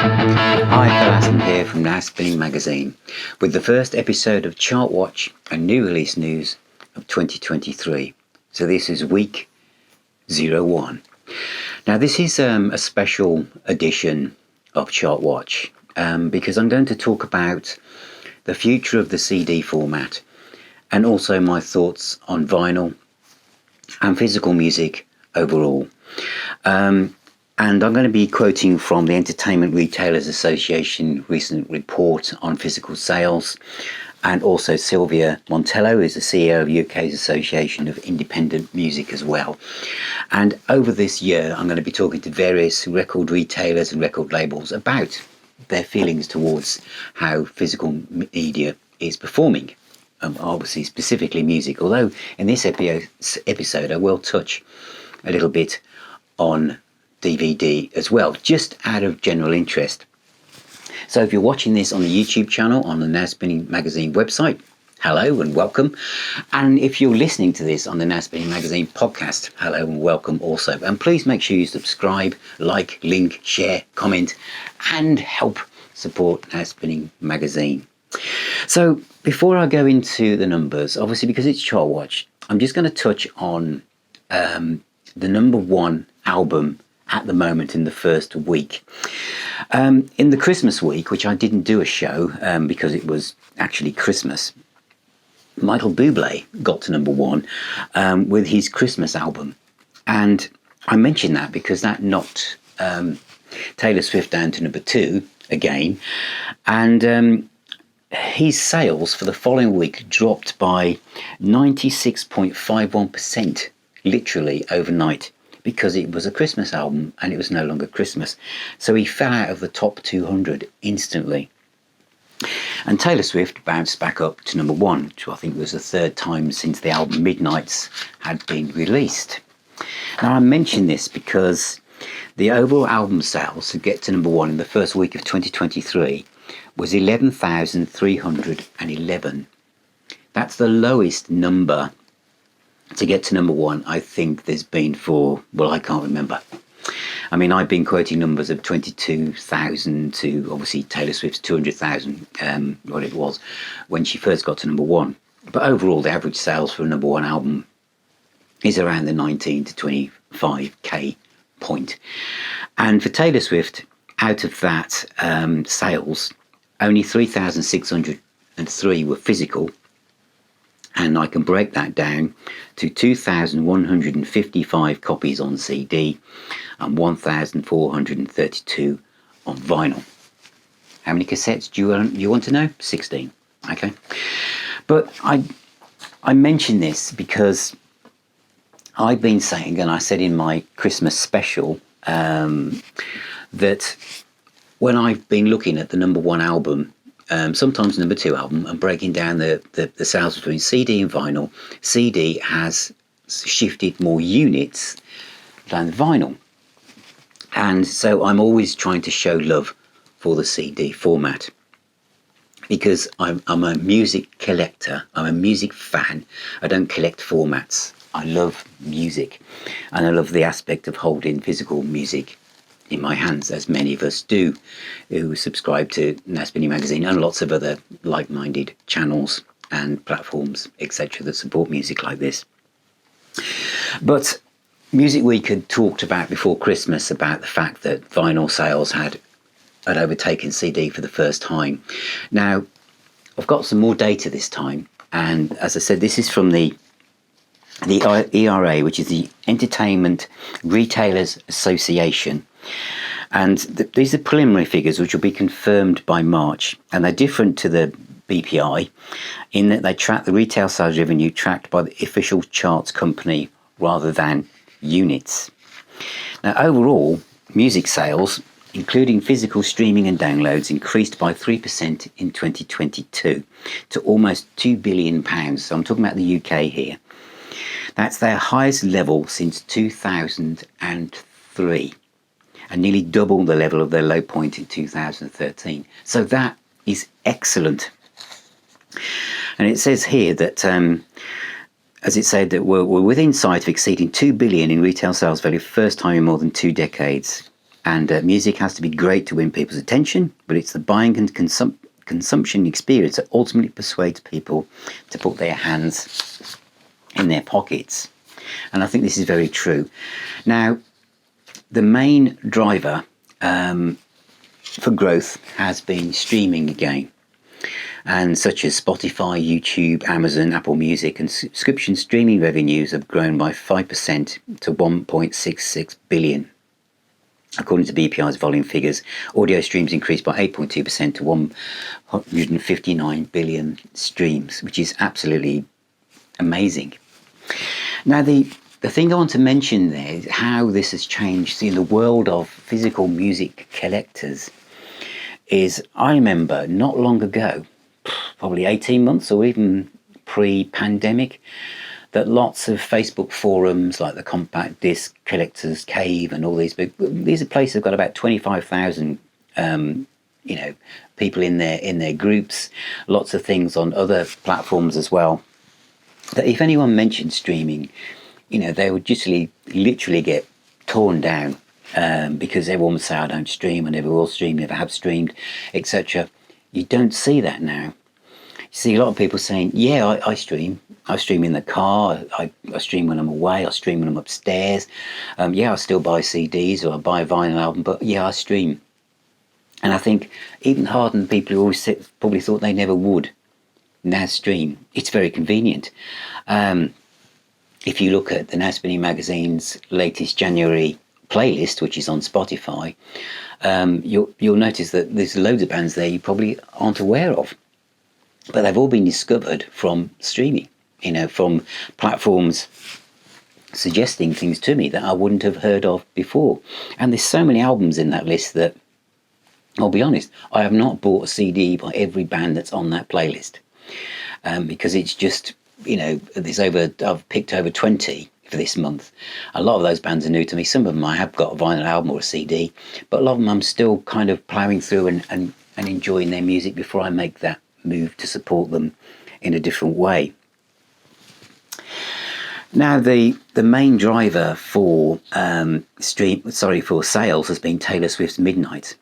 Hi, Phil Aston here from Now Spinning Magazine with the first episode of Chart Watch and new release news of 2023. So this is week 01. Now this is a special edition of Chart Watch because I'm going to talk about the future of the CD format and also my thoughts on vinyl and physical music overall. And I'm going to be quoting from the Entertainment Retailers Association recent report on physical sales, and also Sylvia Montello is the CEO of UK's Association of Independent Music as well. And over this year, I'm going to be talking to various record retailers and record labels about their feelings towards how physical media is performing. Obviously, specifically music, although in this episode I will touch a little bit on DVD as well, just out of general interest. So if you're watching this on the YouTube channel on the Now Spinning Magazine website, hello and welcome. And if you're listening to this on the Now Spinning Magazine podcast, hello and welcome also. And please make sure you subscribe, like, link, share, comment, and help support Now Spinning Magazine. So before I go into the numbers, obviously because it's Chart Watch, I'm just going to touch on the number one album at the moment in the first week. In the Christmas week, which I didn't do a show because it was actually Christmas, Michael Bublé got to number one with his Christmas album. And I mention that because that knocked Taylor Swift down to number two again. And his sales for the following week dropped by 96.51%, literally overnight, because it was a Christmas album and it was no longer Christmas. So he fell out of the top 200 instantly. And Taylor Swift bounced back up to number one, which I think was the third time since the album Midnights had been released. Now I mention this because the overall album sales to get to number one in the first week of 2023 was 11,311. That's the lowest number to get to number one I think there's been for, well, I can't remember. I mean, I've been quoting numbers of 22,000 to obviously Taylor Swift's 200,000, what it was when she first got to number one. But overall, the average sales for a number one album is around the 19 to 25k point. And for Taylor Swift, out of that sales, only 3,603 were physical. And I can break that down to 2,155 copies on CD and 1,432 on vinyl. How many cassettes do you want to know? 16. Okay. But I mention this because I've been saying, and I said in my Christmas special, that when I've been looking at the number one album, sometimes number two album, and breaking down the sales between CD and vinyl, CD has shifted more units than vinyl. And so I'm always trying to show love for the CD format because I'm a music collector, I'm a music fan. I don't collect formats. I love music and I love the aspect of holding physical music in my hands, as many of us do who subscribe to Now Spinning Magazine and lots of other like-minded channels and platforms, etc., that support music like this. But Music Week had talked about before Christmas about the fact that vinyl sales had overtaken CD for the first time. Now, I've got some more data this time, and as I said, this is from the ERA, which is the Entertainment Retailers Association. And these are preliminary figures which will be confirmed by March, and they're different to the BPI in that they track the retail sales revenue tracked by the official charts company rather than units. Now overall, music sales, including physical streaming and downloads, increased by 3% in 2022 to almost £2 billion. So I'm talking about the UK here. That's their highest level since 2003. And nearly double the level of their low point in 2013. So that is excellent. And it says here that, as it said, that we're within sight of exceeding 2 billion in retail sales value, first time in more than 2 decades. And music has to be great to win people's attention, but it's the buying and consumption experience that ultimately persuades people to put their hands in their pockets. And I think this is very true. Now, the main driver for growth has been streaming again. And such as Spotify, YouTube, Amazon, Apple Music and subscription streaming revenues have grown by 5% to 1.66 billion. According to BPI's volume figures, audio streams increased by 8.2% to 159 billion streams, which is absolutely amazing. Now, the thing I want to mention there is how this has changed in the world of physical music collectors. Is I remember not long ago, probably 18 months or even pre-pandemic, that lots of Facebook forums like the Compact Disc Collectors Cave and all these are places that have got about 25,000 people in their groups, lots of things on other platforms as well, that if anyone mentioned streaming, they would just literally get torn down because everyone would say, I don't stream, I never will stream, never have streamed, etc. You don't see that now. You see a lot of people saying, yeah, I stream. I stream in the car, I stream when I'm away, I stream when I'm upstairs. I still buy CDs or I buy a vinyl album, but yeah, I stream. And I think even hardened people who always probably thought they never would now stream. It's very convenient. If you look at the Now Spinning magazine's latest January playlist, which is on Spotify, you'll notice that there's loads of bands there you probably aren't aware of. But they've all been discovered from streaming, from platforms suggesting things to me that I wouldn't have heard of before. And there's so many albums in that list that, I'll be honest, I have not bought a CD by every band that's on that playlist. Because it's just, I've picked over 20 for this month. A lot of those bands are new to me. Some of them I have got a vinyl album or a CD, but a lot of them I'm still kind of ploughing through and enjoying their music before I make that move to support them in a different way. Now, the main driver for for sales has been Taylor Swift's Midnight,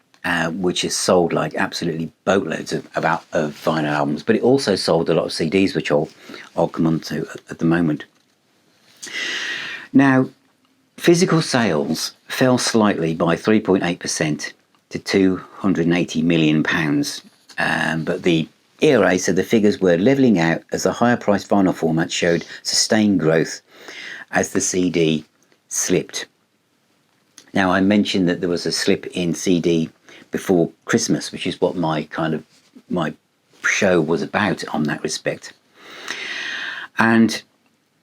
which has sold like absolutely boatloads of vinyl albums, but it also sold a lot of CDs, which I'll come on to at the moment. Now, physical sales fell slightly by 3.8% to £280 million, but the ERA said the figures were levelling out as the higher priced vinyl format showed sustained growth as the CD slipped. Now, I mentioned that there was a slip in CD before Christmas, which is what my show was about on that respect. And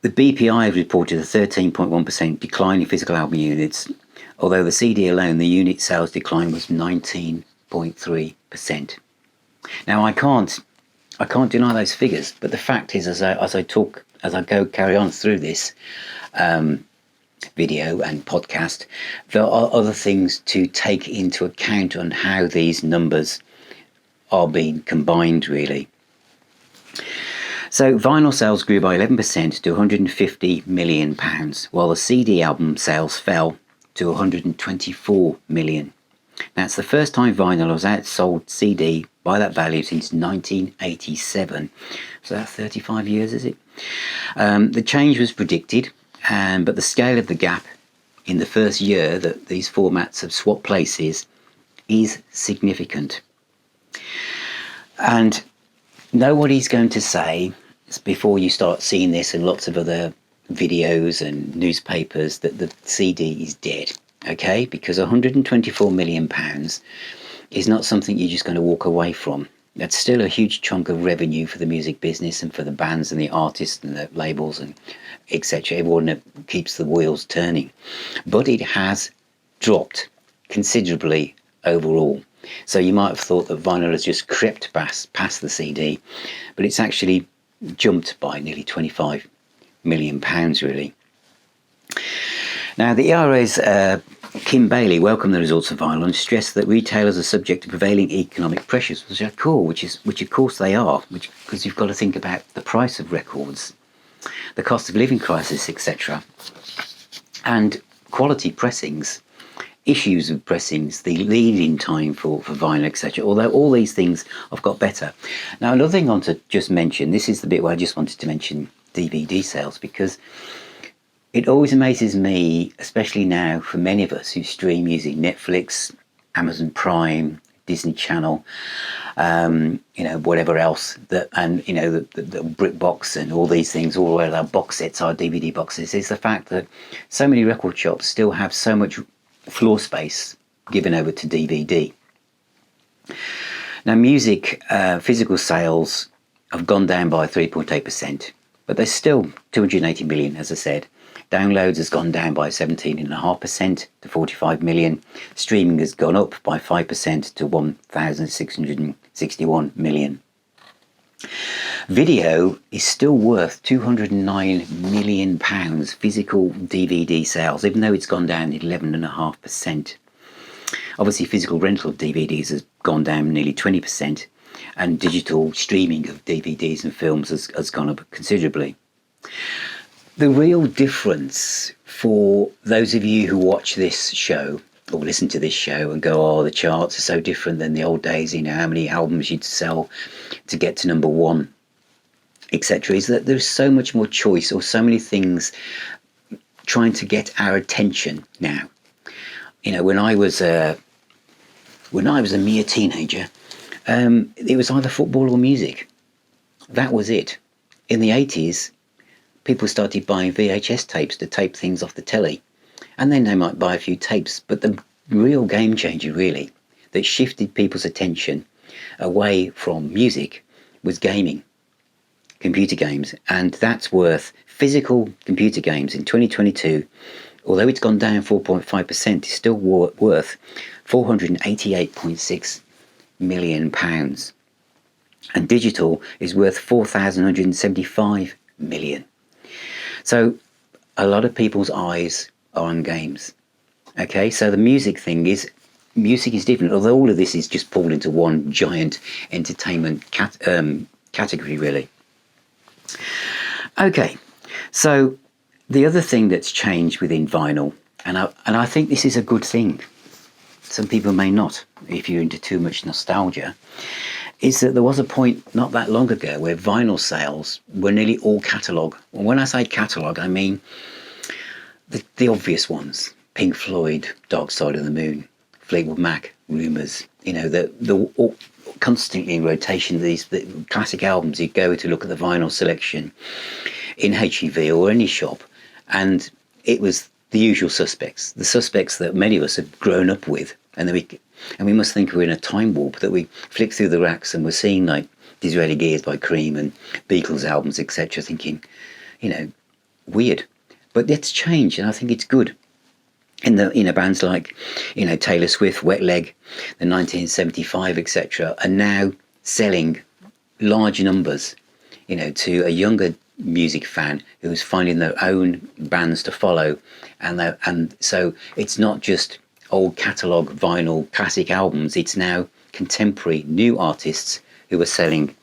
the BPI reported a 13.1% decline in physical album units, although the CD alone, the unit sales decline was 19.3%. Now, I can't deny those figures, but the fact is, as I carry on through this video and podcast, there are other things to take into account on how these numbers are being combined, really. So vinyl sales grew by 11% to £150 million, while the CD album sales fell to £124 million. That's the first time vinyl has outsold CD by that value since 1987. So that's 35 years, is it? The change was predicted, but the scale of the gap in the first year that these formats have swapped places is significant. And nobody's going to say, before you start seeing this in lots of other videos and newspapers, that the CD is dead, okay? Because £124 million is not something you're just going to walk away from. That's still a huge chunk of revenue for the music business and for the bands and the artists and the labels and etc. Everyone that keeps the wheels turning. But it has dropped considerably overall. So you might have thought that vinyl has just crept past the CD, but it's actually jumped by nearly £25 million, really. Now, the ERA's Kim Bailey welcomed the results of vinyl and stressed that retailers are subject to prevailing economic pressures, which are cool, which of course they are, because you've got to think about the price of records, the cost of living crisis, etc. And quality pressings issues with pressings, the lead-in time for vinyl, etc. Although all these things have got better. Now, another thing I want to just mention, this is the bit where I just wanted to mention DVD sales, because it always amazes me, especially now for many of us who stream using Netflix, Amazon Prime, Disney Channel, whatever else, that, and the BritBox and all these things, all where our box sets are, DVD boxes, is the fact that so many record shops still have so much floor space given over to DVD. Now, music physical sales have gone down by 3.8%, but there's still 280 million, as I said. Downloads has gone down by 17.5% to 45 million. Streaming has gone up by 5% to 1,661 million. Video is still worth £209 million physical DVD sales, even though it's gone down 11.5%. Obviously, physical rental of DVDs has gone down nearly 20%, and digital streaming of DVDs and films has gone up considerably. The real difference for those of you who watch this show or listen to this show and go, oh, the charts are so different than the old days, how many albums you'd sell to get to number one, etc., is that there's so much more choice, or so many things trying to get our attention now. When I was a mere teenager, it was either football or music. That was it. In the 80s, people started buying VHS tapes to tape things off the telly, and then they might buy a few tapes. But the real game changer, really, that shifted people's attention away from music was gaming, computer games. And that's worth, physical computer games in 2022, although it's gone down 4.5%, is still worth £488.6 million. And digital is worth 4,175 million. So a lot of people's eyes are on games. Okay, so the music is different, although all of this is just pulled into one giant entertainment category, really. Okay, so the other thing that's changed within vinyl, and I think this is a good thing, some people may not, if you're into too much nostalgia, is that there was a point not that long ago where vinyl sales were nearly all catalogue. And when I say catalogue, I mean the obvious ones: Pink Floyd, Dark Side of the Moon, Fleetwood Mac, Rumours. The constantly in rotation, the classic albums. You go to look at the vinyl selection in HEV or any shop, and it was the usual suspects, the suspects that many of us have grown up with, and we must think we're in a time warp, that we flick through the racks and we're seeing like Disraeli Gears by Cream and Beatles albums, etc., thinking, weird. But that's changed, and I think it's good. In bands like, Taylor Swift, Wet Leg, the 1975, etc., are now selling large numbers, to a younger music fan who's finding their own bands to follow, and so it's not just old catalogue vinyl classic albums, it's now contemporary new artists who are selling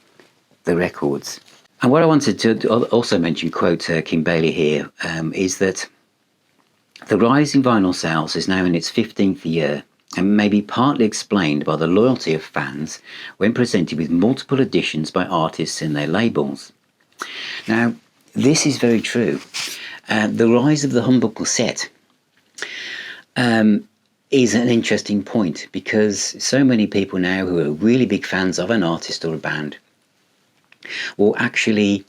the records. And what I wanted to also mention, quote Kim Bailey here, is that the rise in vinyl sales is now in its 15th year, and may be partly explained by the loyalty of fans when presented with multiple editions by artists and their labels. Now, this is very true. The rise of the humble cassette is an interesting point, because so many people now who are really big fans of an artist or a band will actually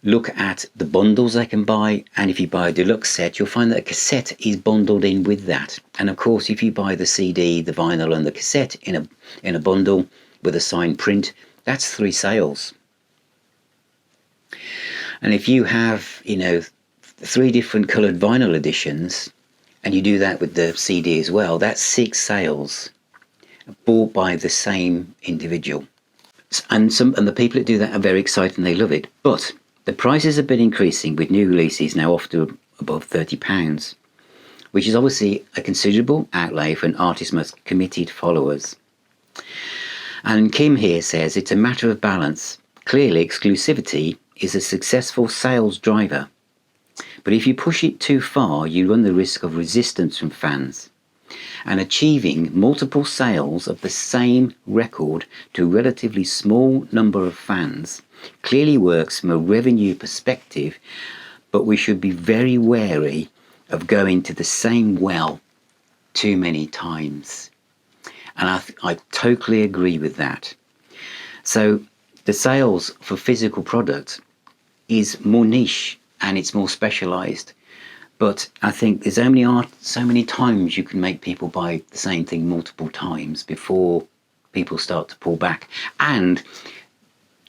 look at the bundles they can buy, and if you buy a deluxe set, you'll find that a cassette is bundled in with that. And of course, if you buy the CD, the vinyl and the cassette in a bundle with a signed print, that's 3 sales. And if you have 3 different coloured vinyl editions, and you do that with the CD as well, that's 6 sales bought by the same individual. And the people that do that are very excited and they love it. But the prices have been increasing, with new releases now off to above £30, which is obviously a considerable outlay for an artist's most committed followers. And Kim here says it's a matter of balance. Clearly, exclusivity is a successful sales driver. But if you push it too far, you run the risk of resistance from fans. and achieving multiple sales of the same record to a relatively small number of fans clearly works from a revenue perspective, but we should be very wary of going to the same well too many times. And I totally agree with that. So the sales for physical products is more niche and it's more specialized. But I think there's only so many times you can make people buy the same thing multiple times before people start to pull back. And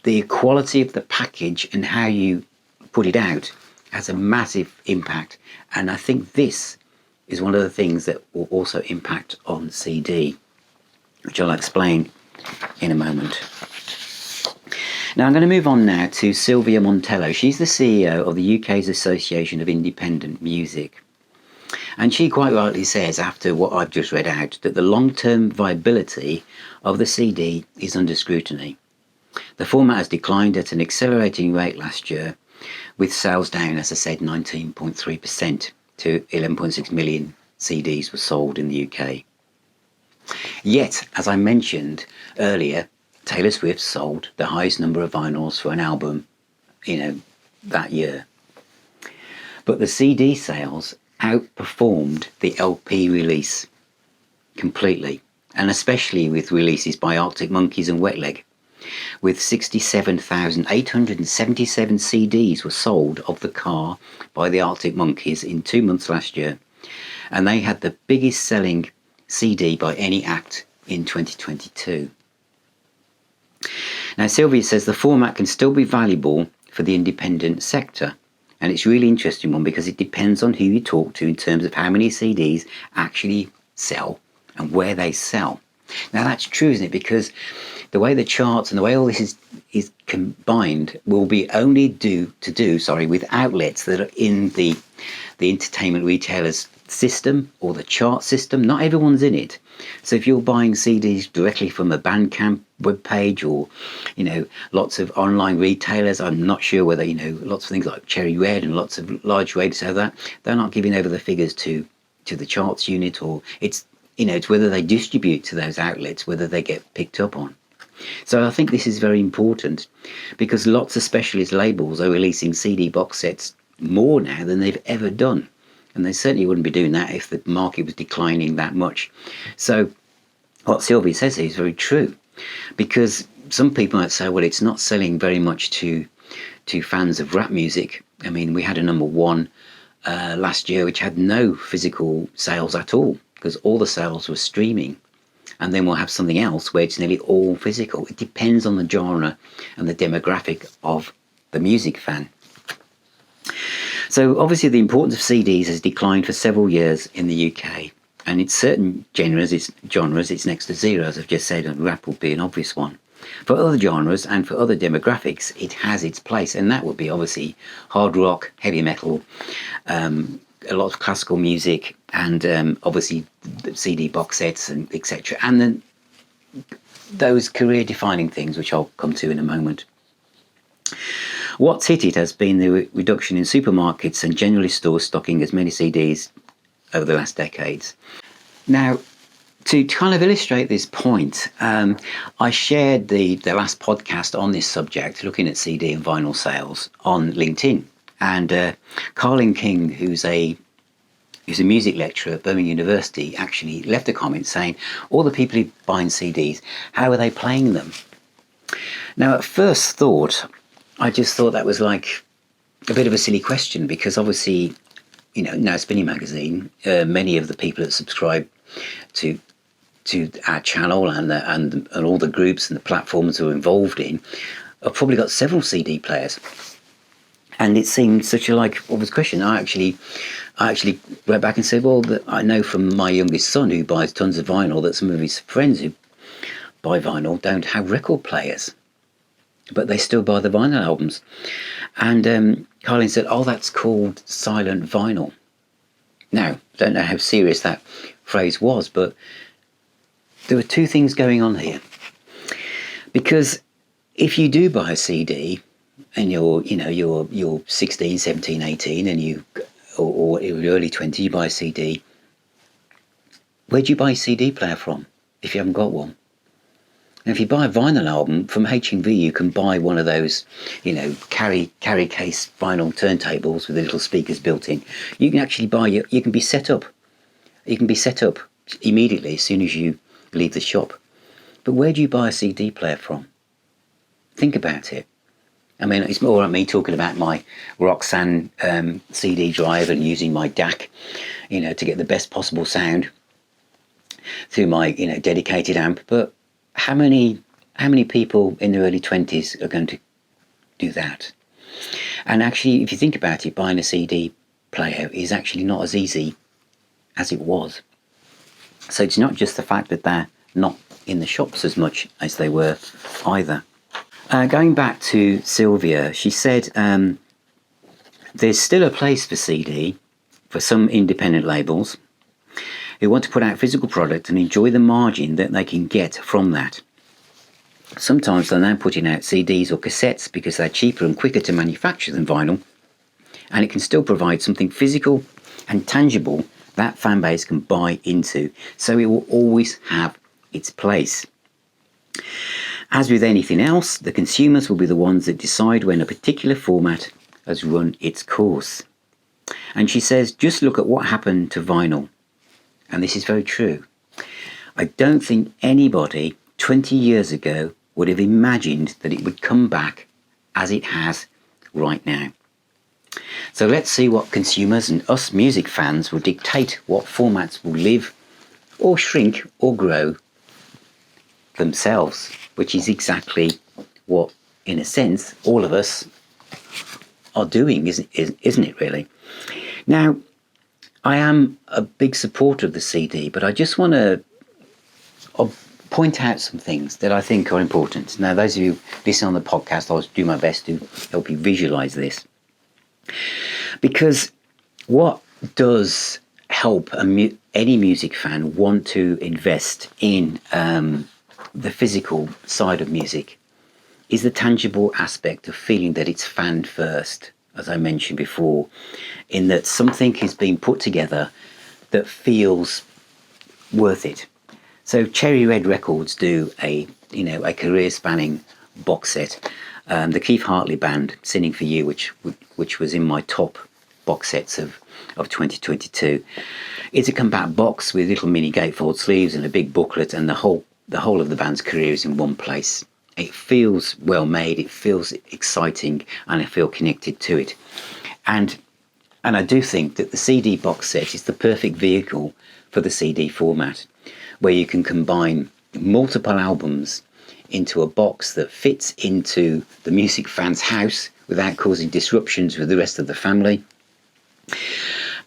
the quality of the package and how you put it out has a massive impact. And I think this is one of the things that will also impact on CD, which I'll explain in a moment. Now I'm going to move on now to Sylvia Montello. She's the CEO of the UK's Association of Independent Music. And she quite rightly says, after what I've just read out, that the long-term viability of the CD is under scrutiny. The format has declined at an accelerating rate last year, with sales down, as I said, 19.3% to 11.6 million CDs were sold in the UK. Yet, as I mentioned earlier, Taylor Swift sold the highest number of vinyls for an album, that year. But the CD sales outperformed the LP release completely, and especially with releases by Arctic Monkeys and Wet Leg. With 67,877 CDs were sold of The Car by the Arctic Monkeys in 2 months last year, and they had the biggest selling CD by any act in 2022. Now Sylvia says the format can still be valuable for the independent sector, and it's a really interesting one because it depends on who you talk to in terms of how many CDs actually sell and where they sell. Now that's true, isn't it? Because the way the charts and the way all this is combined will be only do with outlets that are in the entertainment retailers system or the chart system. Not everyone's in it. So if you're buying CDs directly from a Bandcamp webpage or lots of online retailers, I'm not sure whether lots of things like Cherry Red and lots of large radios have that, they're not giving over the figures to the charts unit, or it's whether they distribute to those outlets, whether they get picked up on. So I think this is very important because lots of specialist labels are releasing CD box sets more now than they've ever done. And they certainly wouldn't be doing that if the market was declining that much. So what Sylvia says is very true, because some people might say, well, it's not selling very much to fans of rap music. I mean, we had a number one last year which had no physical sales at all, because all the sales were streaming. And then we'll have something else where it's nearly all physical. It depends on the genre and the demographic of the music fan. So obviously the importance of CDs has declined for several years in the UK, and in certain genres it's next to zero, as I've just said, and rap would be an obvious one. For other genres and for other demographics, it has its place, and that would be obviously hard rock, heavy metal, a lot of classical music, and obviously the CD box sets and etc. And then those career-defining things, which I'll come to in a moment. What's hit it has been the reduction in supermarkets and generalist stores stocking as many CDs over the last decades. Now, to kind of illustrate this point, I shared the last podcast on this subject, looking at CD and vinyl sales, on LinkedIn. And Carlin King, who's a music lecturer at Birmingham University, actually left a comment saying, all the people who are buying CDs, how are they playing them? Now, at first thought, I just thought that was like a bit of a silly question, because obviously, Now Spinning Magazine, many of the people that subscribe to our channel and all the groups and the platforms we're involved in have probably got several CD players. And it seemed such a obvious question. I actually went back and said, well, I know from my youngest son, who buys tons of vinyl, that some of his friends who buy vinyl don't have record players, but they still buy the vinyl albums. And Carlin said, oh, that's called silent vinyl. Now, I don't know how serious that phrase was, but there were two things going on here. Because if you do buy a CD and you're 16, 17, 18, and or in your early 20s, you buy a CD, where do you buy a CD player from if you haven't got one? And if you buy a vinyl album from H&V, you can buy one of those, carry case vinyl turntables with the little speakers built in. You can actually you can be set up. You can be set up immediately as soon as you leave the shop. But where do you buy a CD player from? Think about it. I mean, it's more like me talking about my Roxanne CD drive and using my DAC, to get the best possible sound through my, dedicated amp. But how many people in their early 20s are going to do that? And actually, if you think about it, buying a CD player is actually not as easy as it was. So it's not just the fact that they're not in the shops as much as they were either. Going back to Sylvia, she said there's still a place for CD for some independent labels who want to put out physical product and enjoy the margin that they can get from that. Sometimes they're now putting out CDs or cassettes because they're cheaper and quicker to manufacture than vinyl, and it can still provide something physical and tangible that fan base can buy into, so it will always have its place. As with anything else, the consumers will be the ones that decide when a particular format has run its course. And she says, just look at what happened to vinyl. And this is very true. I don't think anybody 20 years ago would have imagined that it would come back as it has right now. So let's see what consumers and us music fans will dictate what formats will live or shrink or grow themselves, which is exactly what, in a sense, all of us are doing, isn't it really? Now, I am a big supporter of the CD, but I just want to point out some things that I think are important. Now, those of you listening on the podcast, I'll do my best to help you visualize this. Because what does help any music fan want to invest in the physical side of music is the tangible aspect of feeling that it's fan first, as I mentioned before, in that something is being put together that feels worth it. So Cherry Red Records do a career-spanning box set. The Keith Hartley Band, Sinning for You, which was in my top box sets of 2022. It's a compact box with little mini gatefold sleeves and a big booklet, and the whole of the band's career is in one place. It feels well made, it feels exciting, and I feel connected to it. And I do think that the CD box set is the perfect vehicle for the CD format, where you can combine multiple albums into a box that fits into the music fan's house without causing disruptions with the rest of the family.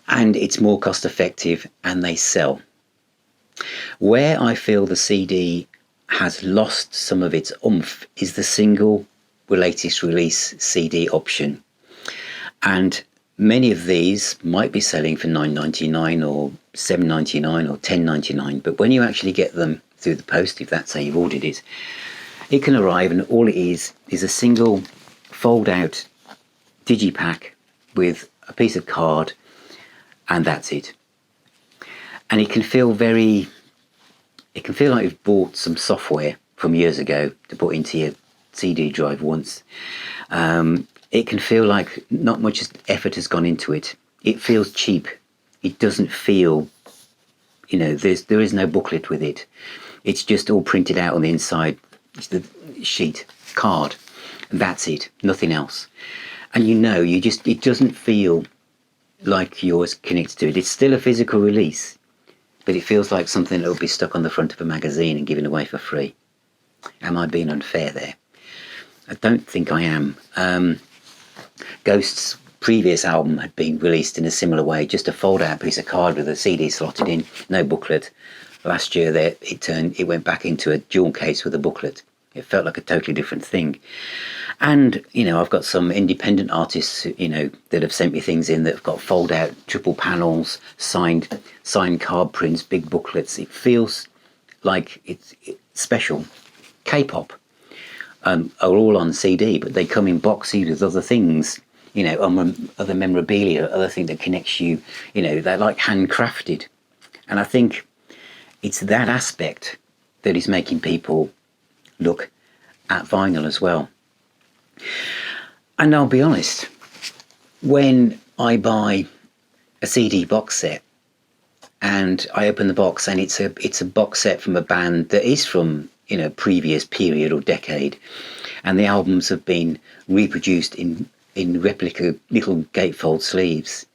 And it's more cost effective and they sell. Where I feel the CD has lost some of its oomph is the single latest release CD option. And many of these might be selling for $9.99 or $7.99 or $10.99, but when you actually get them through the post, if that's how you've ordered it, it can arrive and all it is a single fold out digipack with a piece of card, and that's it. And it can feel like you've bought some software from years ago to put into your CD drive once. It can feel like not much effort has gone into it. It feels cheap. It doesn't feel, there is no booklet with it. It's just all printed out on the inside. It's the sheet, card, and that's it, nothing else. And it doesn't feel like yours connected to it. It's still a physical release, but it feels like something that will be stuck on the front of a magazine and given away for free. Am I being unfair there? I don't think I am. Ghost's previous album had been released in a similar way, just a fold-out piece of card with a CD slotted in, no booklet. Last year, it went back into a jewel case with a booklet. It felt like a totally different thing. And, I've got some independent artists, that have sent me things in that have got fold-out triple panels, signed card prints, big booklets. It feels like it's special. K-pop are all on CD, but they come in boxes with other things, other memorabilia, other thing that connects you. They're like handcrafted. And I think it's that aspect that is making people look at vinyl as well. And I'll be honest, when I buy a CD box set and I open the box and it's a box set from a band that is from, previous period or decade, and the albums have been reproduced in replica little gatefold sleeves.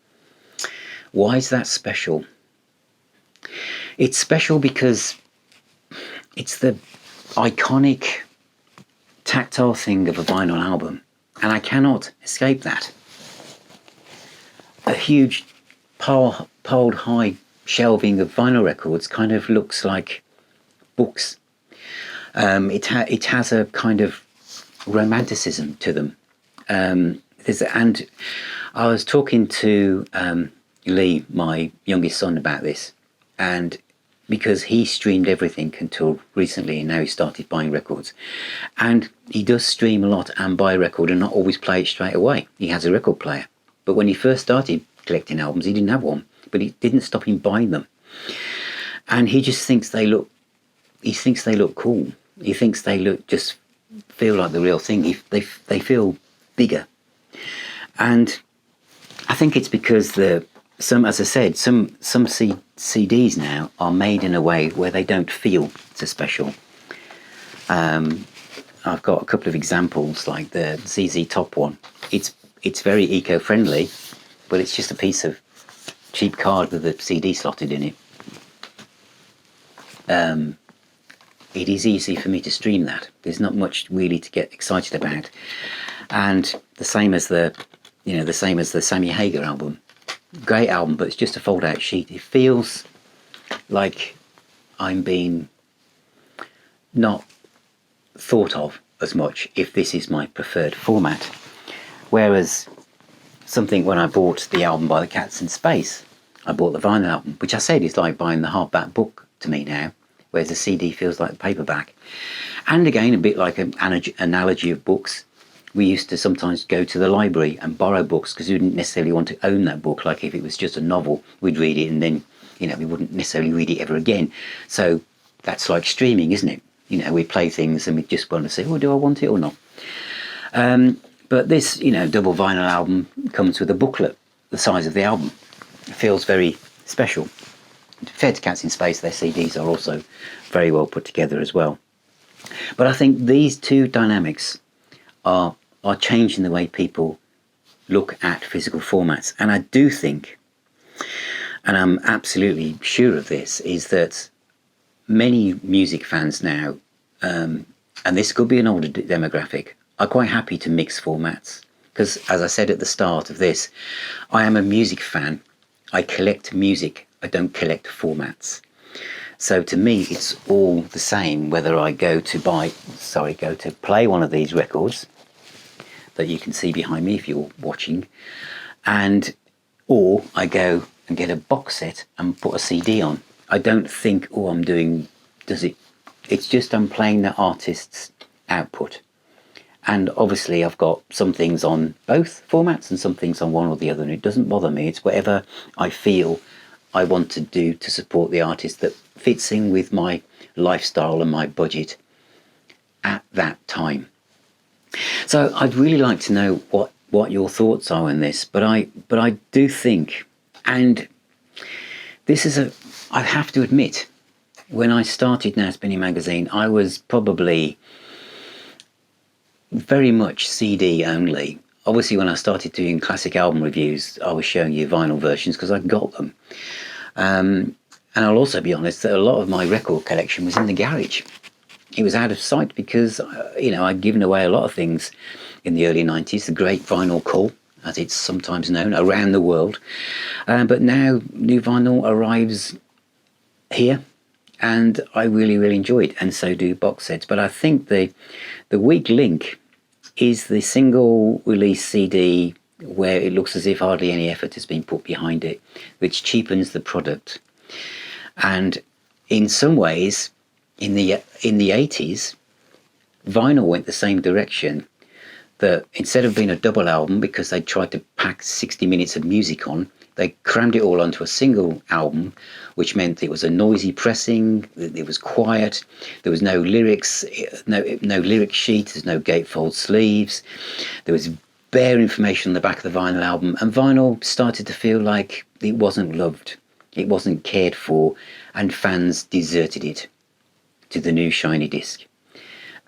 Why is that special? It's special because it's the iconic tactile thing of a vinyl album, and I cannot escape that. A huge piled high shelving of vinyl records kind of looks like books. It has a kind of romanticism to them. And I was talking to Lee, my youngest son, about this, and because he streamed everything until recently, and now he started buying records, and he does stream a lot and buy a record and not always play it straight away. He has a record player, but when he first started collecting albums, he didn't have one, but it didn't stop him buying them. And he just thinks they look cool. He thinks they just feel like the real thing. They feel bigger. And I think it's because some CDs now are made in a way where they don't feel so special. I've got a couple of examples, like the ZZ Top one. It's very eco-friendly, but it's just a piece of cheap card with a CD slotted in it. It is easy for me to stream that. There's not much really to get excited about. And the same as the Sammy Hagar album. Great album, but it's just a fold-out sheet. It feels like I'm being not thought of as much if this is my preferred format. Whereas when I bought the album by the Cats in Space, I bought the vinyl album, which I said is like buying the hardback book to me now, whereas the CD feels like the paperback. And again, a bit like an analogy of books, we used to sometimes go to the library and borrow books because we didn't necessarily want to own that book. Like if it was just a novel, we'd read it and then, we wouldn't necessarily read it ever again. So that's like streaming, isn't it? We play things and we just want to say, do I want it or not? But this, double vinyl album comes with a booklet the size of the album. It feels very special. Fair to Cats in Space, their CDs are also very well put together as well. But I think these two dynamics are changing the way people look at physical formats. And I do think, and I'm absolutely sure of this, is that many music fans now, and this could be an older demographic, are quite happy to mix formats. Because as I said at the start of this, I am a music fan. I collect music. I don't collect formats. So to me, it's all the same whether I go to play one of these records that you can see behind me if you're watching, or I go and get a box set and put a CD on. I don't think, it's just I'm playing the artist's output. And obviously I've got some things on both formats and some things on one or the other, and it doesn't bother me. It's whatever I feel I want to do to support the artist that fits in with my lifestyle and my budget at that time. So I'd really like to know what your thoughts are on this, but I do think, and this is I have to admit, when I started Now Spinning Magazine, I was probably very much CD only. Obviously, when I started doing classic album reviews, I was showing you vinyl versions because I got them. And I'll also be honest that a lot of my record collection was in the garage. It was out of sight because, I'd given away a lot of things in the early 90s, the great vinyl cull, as it's sometimes known, around the world. But now new vinyl arrives here, and I really, really enjoy it, and so do box sets. But I think the weak link is the single release CD where it looks as if hardly any effort has been put behind it, which cheapens the product. And in some ways, in the 80s, vinyl went the same direction. That instead of being a double album, because they tried to pack 60 minutes of music on, They crammed it all onto a single album, which meant it was a noisy pressing, it was quiet, there was no lyrics, no lyric sheet, there's no gatefold sleeves, there was bare information on the back of the vinyl album, and vinyl started to feel like it wasn't loved, it wasn't cared for, and fans deserted it to the new shiny disc.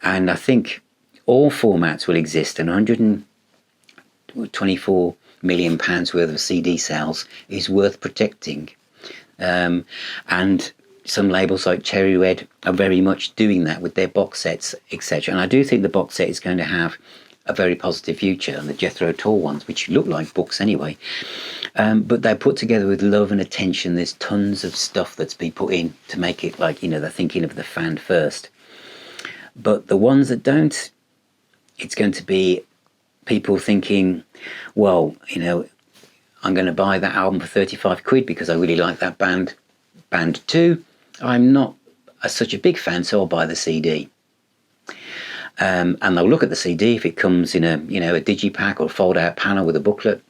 And I think all formats will exist, and £124 million worth of CD sales is worth protecting. And some labels like Cherry Red are very much doing that with their box sets, etc. And I do think the box set is going to have a very positive future, and the Jethro Tull ones, which look like books anyway, but they're put together with love and attention. There's tons of stuff that's been put in to make it like, they're thinking of the fan first. But the ones that don't, it's going to be people thinking, well, I'm going to buy that album for 35 quid because I really like that band 2. I'm not such a big fan, so I'll buy the CD. And they'll look at the CD if it comes in a digipack or fold out panel with a booklet.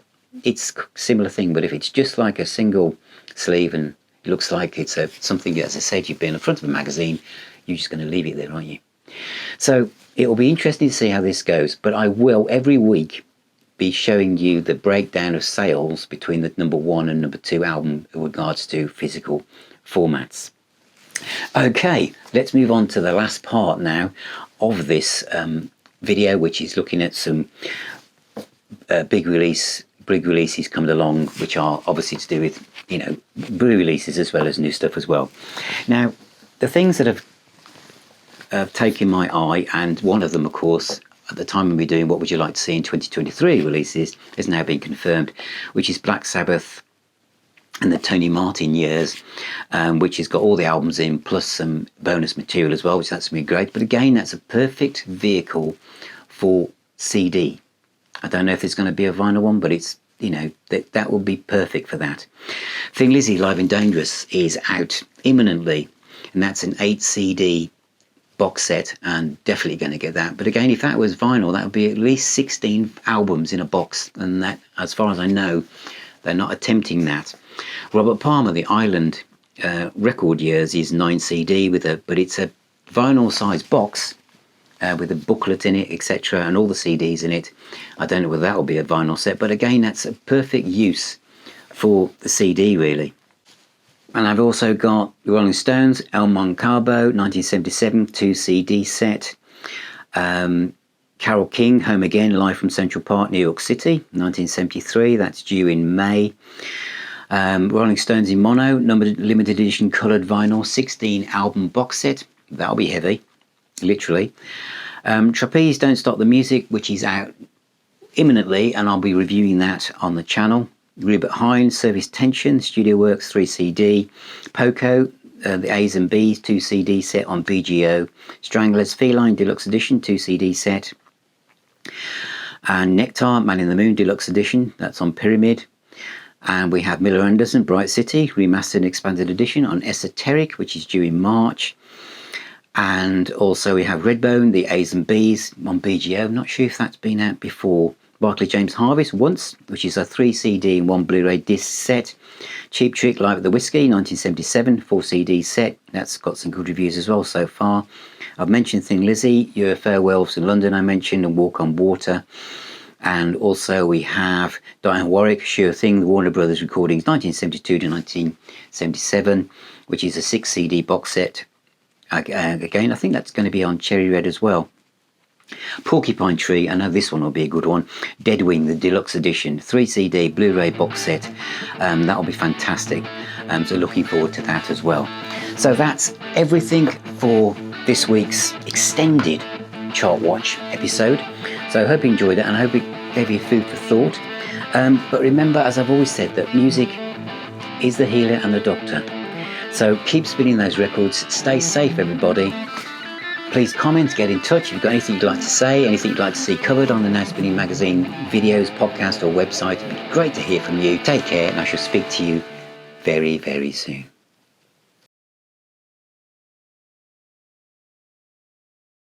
It's a similar thing, but if it's just like a single sleeve and it looks like it's something, as I said, you've been in the front of a magazine, you're just going to leave it there, aren't you? So it will be interesting to see how this goes, but I will every week be showing you the breakdown of sales between the number 1 and number 2 album in regards to physical formats. Okay, let's move on to the last part now of this video, which is looking at some big releases coming along, which are obviously to do with blue releases as well as new stuff as well. Now, the things that have taken my eye, and one of them, of course, at the time when we're doing what would you like to see in 2023 releases, has now been confirmed, which is Black Sabbath and the Tony Martin years, which has got all the albums in plus some bonus material as well, which that's going to be great. But again, that's a perfect vehicle for CD. I don't know if there's going to be a vinyl one, but it's that will be perfect for that. Thin Lizzy Live and Dangerous is out imminently, and that's an 8 CD box set, and definitely going to get that. But again, if that was vinyl, that would be at least 16 albums in a box, and that, as far as I know, they're not attempting that. Robert Palmer, The Island record years, is 9 CD but it's a vinyl size box with a booklet in it, etc., and all the CDs in it. I don't know whether that will be a vinyl set, but again, that's a perfect use for the CD, really. And I've also got the Rolling Stones, El Moncabo, 1977, 2 CD set. Carole King, Home Again, live from Central Park, New York City, 1973. That's due in May. Rolling Stones in mono, numbered limited edition coloured vinyl, 16 album box set. That'll be heavy, literally. Trapeze, Don't Stop the Music, which is out imminently, and I'll be reviewing that on the channel. Rupert Hines, Service Tension, Studio Works, 3 CD. Poco, the A's and B's, 2 CD set on VGO. Stranglers, Feline Deluxe Edition, 2 CD set. And Nectar, Man in the Moon Deluxe Edition, that's on Pyramid. And we have Miller Anderson, Bright City, Remastered and Expanded Edition on Esoteric, which is due in March. And also we have Redbone, the A's and B's on BGO. I'm not sure if that's been out before. Barclay James Harvest, Once, which is a 3 CD and 1 Blu-ray disc set. Cheap Trick, Live at the Whiskey, 1977, 4 CD set. That's got some good reviews as well so far. I've mentioned Thin Lizzy, Your Farewells in London I mentioned, and Walk on Water. And also we have Diane Warwick, Sure Thing, the Warner Brothers recordings, 1972 to 1977, which is a 6 CD box set. Again, I think that's going to be on Cherry Red as well. Porcupine Tree, I know this one will be a good one. Deadwing, the Deluxe Edition, 3 CD Blu-ray box set. That'll be fantastic. So looking forward to that as well. So that's everything for this week's extended Chart Watch episode. So I hope you enjoyed it, and I hope it gave you food for thought. But remember, as I've always said, that music is the healer and the doctor. So keep spinning those records. Stay safe, everybody. Please comment, get in touch if you've got anything you'd like to say, anything you'd like to see covered on the Now Spinning Magazine videos, podcast or website. It'd be great to hear from you. Take care, and I shall speak to you very, very soon.